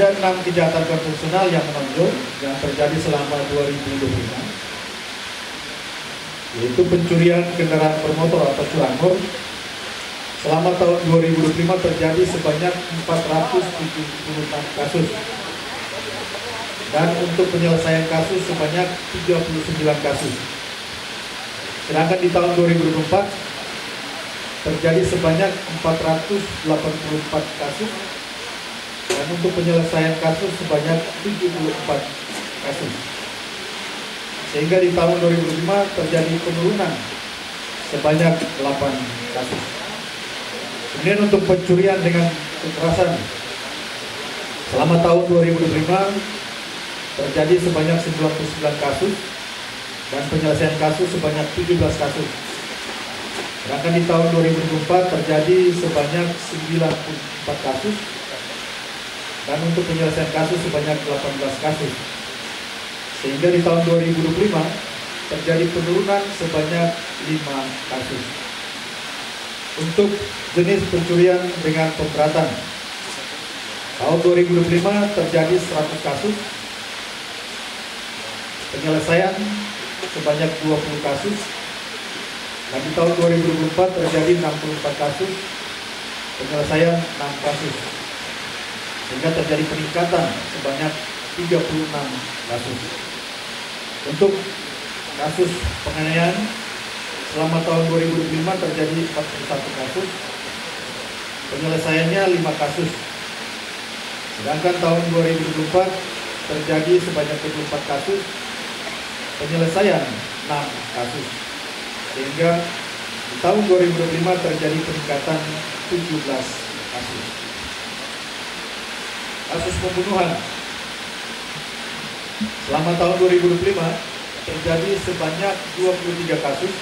Ada 6 kejahatan konvensional yang menonjol yang terjadi selama 2025, yaitu pencurian kendaraan bermotor atau curanmor. Selama tahun 2025 terjadi sebanyak 476 kasus, dan untuk penyelesaian kasus sebanyak 39 kasus. Sedangkan di tahun 2024 terjadi sebanyak 484 kasus, dan untuk penyelesaian kasus sebanyak 74 kasus. Sehingga di tahun 2005 terjadi penurunan sebanyak 8 kasus. Kemudian untuk pencurian dengan kekerasan, selama tahun 2005 terjadi sebanyak 99 kasus, dan penyelesaian kasus sebanyak 17 kasus. Sedangkan di tahun 2004 terjadi sebanyak 94 kasus, dan untuk penyelesaian kasus sebanyak 18 kasus. Sehingga di tahun 2025 terjadi penurunan sebanyak 5 kasus. Untuk jenis pencurian dengan pemberatan, tahun 2025 terjadi 100 kasus, penyelesaian sebanyak 20 kasus, dan di tahun 2024 terjadi 64 kasus, penyelesaian 6 kasus. Sehingga terjadi peningkatan sebanyak 36 kasus. Untuk kasus penganiayaan, selama tahun 2025 terjadi 41 kasus, penyelesaiannya 5 kasus. Sedangkan tahun 2024 terjadi sebanyak 24 kasus, penyelesaian 6 kasus. Sehingga di tahun 2025 terjadi peningkatan 17 kasus. Kasus pembunuhan, selama tahun 2025 terjadi sebanyak 23 kasus,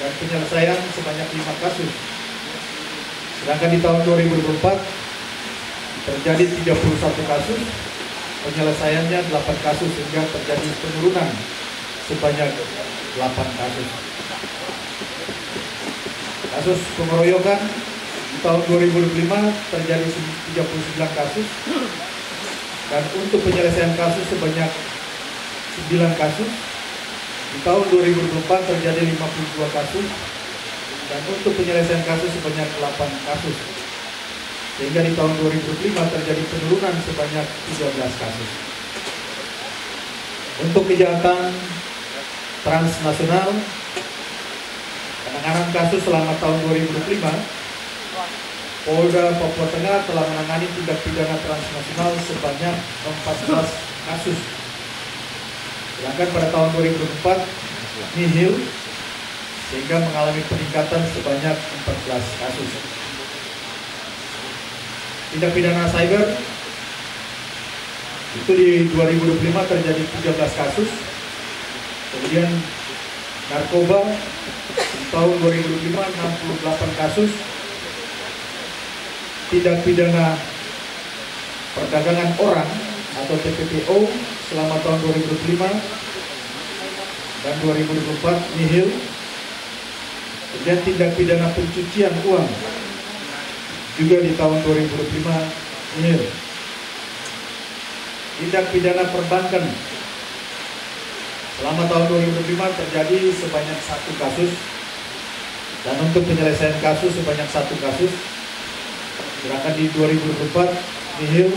dan penyelesaian sebanyak 5 kasus. Sedangkan di tahun 2024 terjadi 31 kasus, penyelesaiannya 8 kasus, sehingga terjadi penurunan sebanyak 8 kasus. Kasus pengeroyokan, di tahun 2025 terjadi 39 kasus, dan untuk penyelesaian kasus sebanyak 9 kasus. Di tahun 2024 terjadi 52 kasus, dan untuk penyelesaian kasus sebanyak 8 kasus. Sehingga di tahun 2025 terjadi penurunan sebanyak 13 kasus. Untuk kejahatan transnasional, penanganan kasus selama tahun 2025, Polda Papua Tengah telah menangani tindak pidana transnasional sebanyak 14 kasus. Sedangkan pada tahun 2004 nihil, sehingga mengalami peningkatan sebanyak 14 kasus. Tindak pidana cyber, itu di 2025 terjadi 13 kasus. Kemudian narkoba, di tahun 2005 68 kasus. Tindak pidana perdagangan orang atau TPPO selama tahun 2005 dan 2024 nihil. Kemudian tindak pidana pencucian uang juga di tahun 2025 nihil. Tindak pidana perbankan selama tahun 2005 terjadi sebanyak 1 kasus, dan untuk penyelesaian kasus sebanyak 1 kasus. Sedangkan di 2024 nihil.